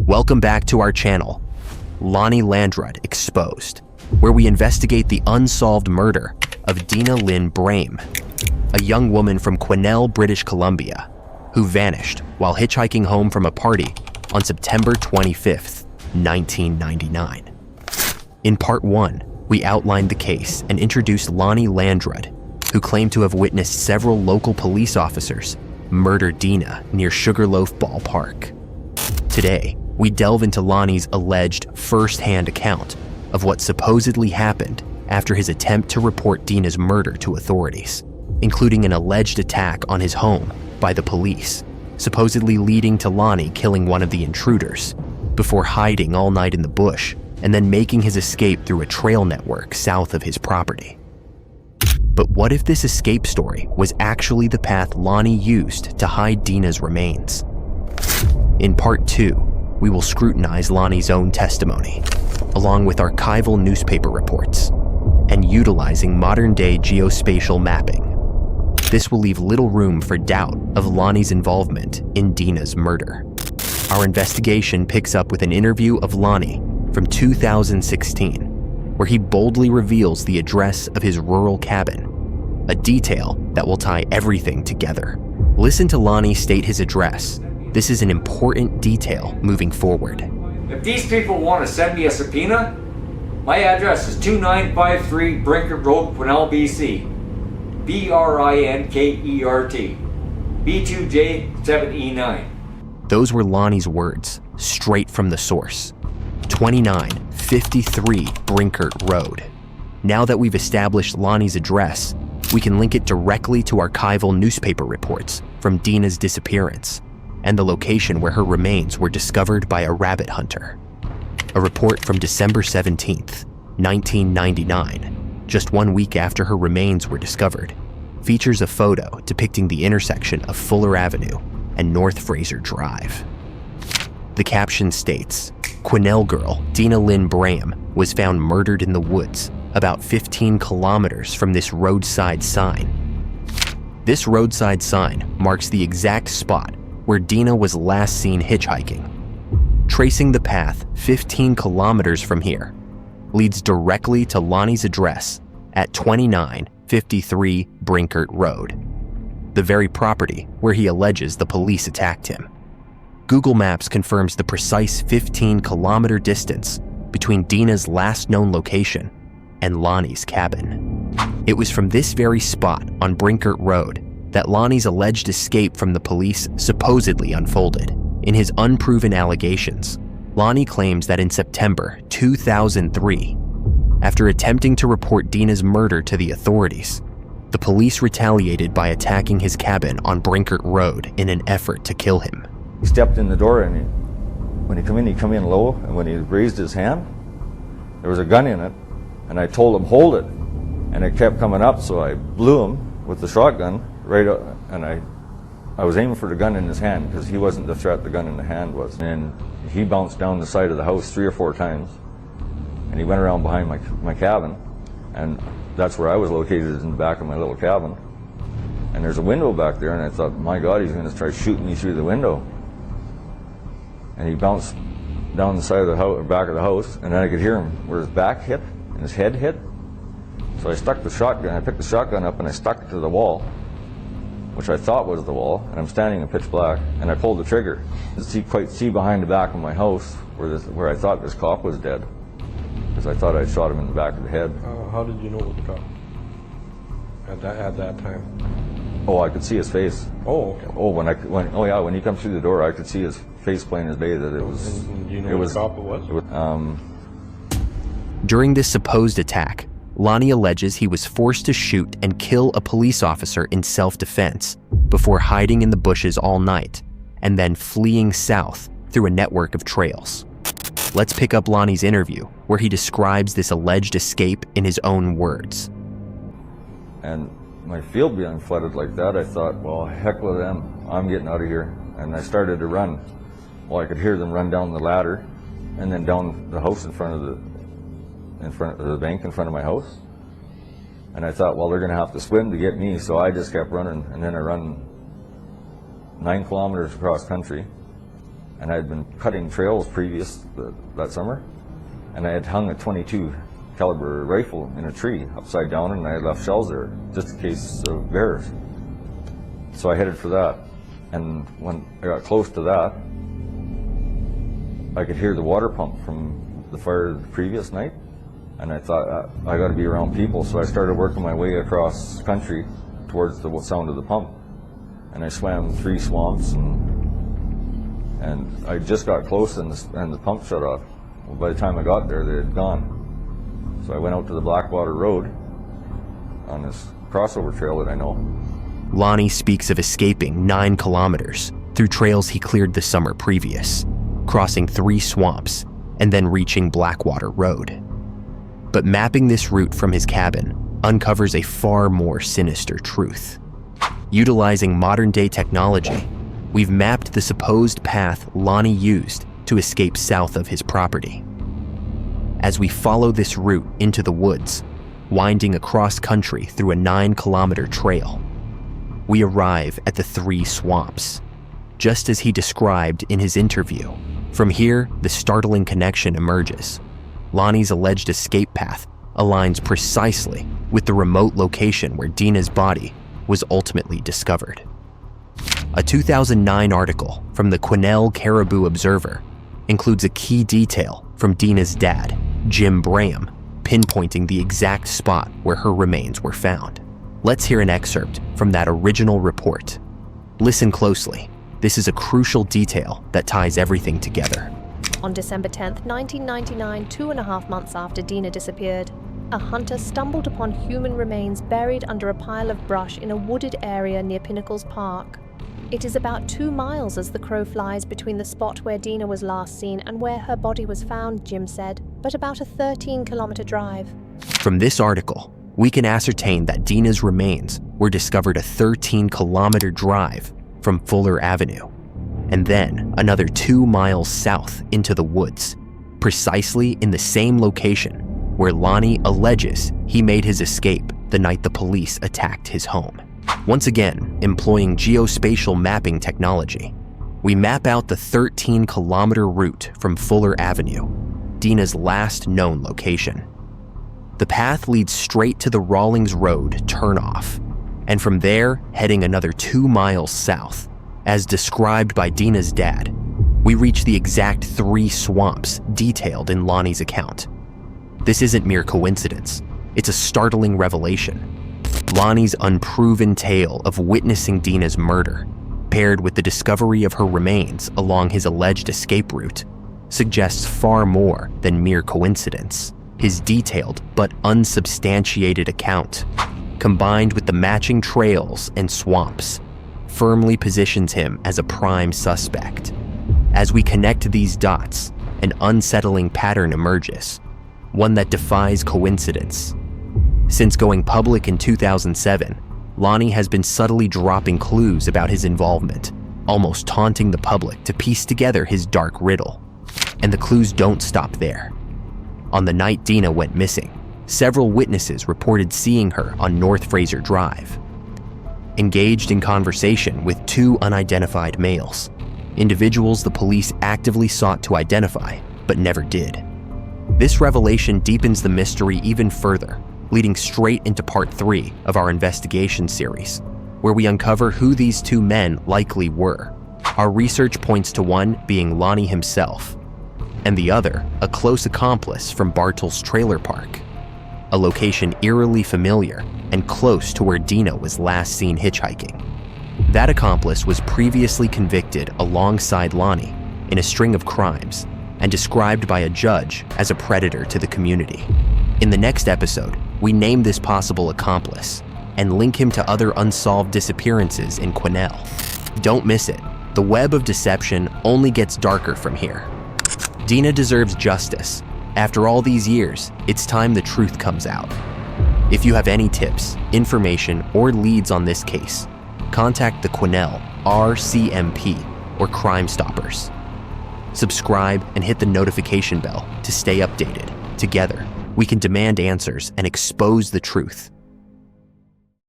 Welcome back to our channel, Lonny Landrud Exposed, where we investigate the unsolved murder of Deena Lynn Braem, a young woman from Quesnel, British Columbia, who vanished while hitchhiking home from a party on September 25th, 1999. In part 1, we outlined the case and introduced Lonny Landrud, who claimed to have witnessed several local police officers murder Deena near Sugarloaf Ballpark. Today, we delve into Lonny's alleged first-hand account of what supposedly happened after his attempt to report Deena's murder to authorities, including an alleged attack on his home by the police, supposedly leading to Lonny killing one of the intruders before hiding all night in the bush and then making his escape through a trail network south of his property. But what if this escape story was actually the path Lonny used to hide Deena's remains? In part 2, we will scrutinize Lonny's own testimony, along with archival newspaper reports, and utilizing modern-day geospatial mapping. This will leave little room for doubt of Lonny's involvement in Deena's murder. Our investigation picks up with an interview of Lonny from 2016, where he boldly reveals the address of his rural cabin, a detail that will tie everything together. Listen to Lonny state his address. This is an important detail moving forward. If these people want to send me a subpoena, my address is 2953 Brinkert Road, Quesnel, BC. Brinkert, B2J7E9. Those were Lonny's words, straight from the source. 2953 Brinkert Road. Now that we've established Lonny's address, we can link it directly to archival newspaper reports from Deena's disappearance and the location where her remains were discovered by a rabbit hunter. A report from December 17th, 1999, just 1 week after her remains were discovered, features a photo depicting the intersection of Fuller Avenue and North Fraser Drive. The caption states, "Quesnel girl Deena Lynn Braem was found murdered in the woods about 15 kilometers from this roadside sign." This roadside sign marks the exact spot where Deena was last seen hitchhiking. Tracing the path 15 kilometers from here leads directly to Lonny's address at 2953 Brinkert Road, the very property where he alleges the police attacked him. Google Maps confirms the precise 15-kilometer distance between Deena's last known location and Lonny's cabin. It was from this very spot on Brinkert Road that Lonny's alleged escape from the police supposedly unfolded. In his unproven allegations, Lonny claims that in September 2003, after attempting to report Deena's murder to the authorities, the police retaliated by attacking his cabin on Brinkert Road in an effort to kill him. He stepped in the door, and when he come in low, and when he raised his hand, there was a gun in it, and I told him, hold it, and it kept coming up, so I blew him with the shotgun, and I was aiming for the gun in his hand, because he wasn't the threat, the gun in the hand was. And he bounced down the side of the house 3 or 4 times, and he went around behind my cabin, and that's where I was located, in the back of my little cabin. And there's a window back there, and I thought, my God, he's going to try shooting me through the window. And he bounced down the side of the house, back of the house, and then I could hear him where his back hit and his head hit. So I picked the shotgun up and I stuck it to the wall, which I thought was the wall, and I'm standing in pitch black, and I pulled the trigger. You could see behind the back of my house where I thought this cop was dead, because I thought I'd shot him in the back of the head. How did you know it was the cop at that time? Oh, I could see his face. Oh, okay. Oh, when he come through the door, I could see his face plain as day that it was. And do you know what cop it was? During this supposed attack, Lonny alleges he was forced to shoot and kill a police officer in self-defense before hiding in the bushes all night and then fleeing south through a network of trails. Let's pick up Lonny's interview, where he describes this alleged escape in his own words. And my field being flooded like that, I thought, well, heck with them, I'm getting out of here. And I started to run. Well, I could hear them run down the ladder and then down the house in front of the bank in front of my house. And I thought, well, they're going to have to swim to get me, so I just kept running. And then I run 9 kilometers across country and I had been cutting trails previous that summer, and I had hung a .22 caliber rifle in a tree upside down, and I had left shells there just in case of bears. So I headed for that, and when I got close to that, I could hear the water pump from the fire the previous night, and I thought, I got to be around people, so I started working my way across country towards the sound of the pump, and I swam 3 swamps, and I just got close, and the pump shut off. Well, by the time I got there, they had gone. So I went out to the Blackwater Road on this crossover trail that I know. Lonnie speaks of escaping 9 kilometers through trails he cleared the summer previous, crossing 3 swamps, and then reaching Blackwater Road. But mapping this route from his cabin uncovers a far more sinister truth. Utilizing modern-day technology, we've mapped the supposed path Lonnie used to escape south of his property. As we follow this route into the woods, winding across country through a 9-kilometer trail, we arrive at the 3 swamps, just as he described in his interview. From here, the startling connection emerges. Lonnie's alleged escape path aligns precisely with the remote location where Deena's body was ultimately discovered. A 2009 article from the Quesnel Caribou Observer includes a key detail from Deena's dad, Jim Braem, pinpointing the exact spot where her remains were found. Let's hear an excerpt from that original report. Listen closely. This is a crucial detail that ties everything together. On December 10th, 1999, 2.5 months after Deena disappeared, a hunter stumbled upon human remains buried under a pile of brush in a wooded area near Pinnacles Park. It is about 2 miles as the crow flies between the spot where Deena was last seen and where her body was found, Jim said, but about a 13-kilometer drive. From this article, we can ascertain that Deena's remains were discovered a 13-kilometer drive from Fuller Avenue, and then another 2 miles south into the woods, precisely in the same location where Lonnie alleges he made his escape the night the police attacked his home. Once again, employing geospatial mapping technology, we map out the 13-kilometer route from Fuller Avenue, Deena's last known location. The path leads straight to the Rawlings Road turnoff, and from there, heading another 2 miles south, as described by Deena's dad, we reach the exact 3 swamps detailed in Lonnie's account. This isn't mere coincidence, it's a startling revelation. Lonnie's unproven tale of witnessing Deena's murder, paired with the discovery of her remains along his alleged escape route, suggests far more than mere coincidence. His detailed but unsubstantiated account, combined with the matching trails and swamps, firmly positions him as a prime suspect. As we connect these dots, an unsettling pattern emerges, one that defies coincidence. Since going public in 2007, Lonnie has been subtly dropping clues about his involvement, almost taunting the public to piece together his dark riddle. And the clues don't stop there. On the night Deena went missing, several witnesses reported seeing her on North Fraser Drive. Engaged in conversation with 2 unidentified males, individuals the police actively sought to identify, but never did. This revelation deepens the mystery even further, leading straight into part 3 of our investigation series, where we uncover who these 2 men likely were. Our research points to one being Lonnie himself, and the other a close accomplice from Bartle's trailer park, a location eerily familiar and close to where Deena was last seen hitchhiking. That accomplice was previously convicted alongside Lonnie in a string of crimes and described by a judge as a predator to the community. In the next episode, we name this possible accomplice and link him to other unsolved disappearances in Quesnel. Don't miss it. The web of deception only gets darker from here. Deena deserves justice. After all these years, it's time the truth comes out. If you have any tips, information, or leads on this case, contact the Quesnel RCMP or Crime Stoppers. Subscribe and hit the notification bell to stay updated. Together, we can demand answers and expose the truth.